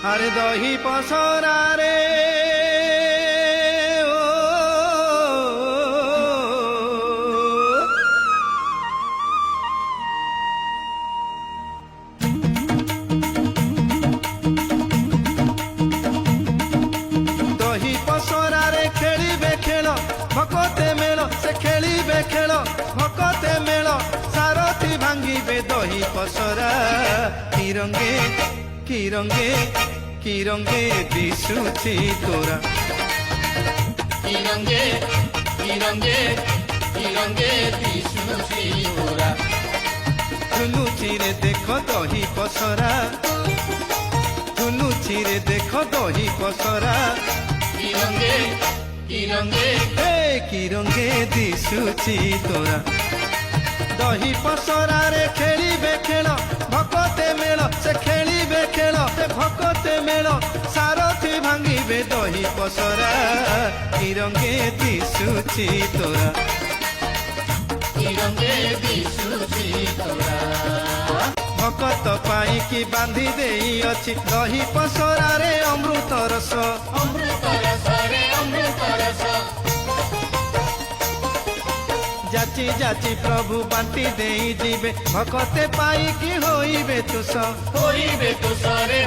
আরে দহি পসরা রে ও দহি পসরা রে খেলিবে খেল ভকতে মেল সে খেলিবে খেল ভকতে মেল সারথি ভাঙ্গিবে দহি পসরা কি রঙে কি রঙে কি রঙে দিশুছি তোরা কি রঙে কি রঙে কি রঙে দিশুছি তোরা ঝুনুচিরে দেখ দহি পসরা ঝুনুচিরে দেখ দহি পসরা কি রঙে কি রঙে হে কি রঙে দিশুছি তোরা দহি পসরারে খেলিবে খেল ভকতে মেল সে খেলিবে খেল সে ভকতে মেল সারথি ভাঙ্গিবে দহি পসরা কি রঙে দিশুছি তোরা কি রঙে দিশুছি তোরা ভকত পাইকি বাঁধি দেই ଅଛି দহি পসরারে অমৃত রস অমৃত রস রে অমৃত রস যাচি যাচি প্রভু বাঁটি দেই ଯିବେ ভকতে পাইকি হইবে তুষ হইবে তুষারে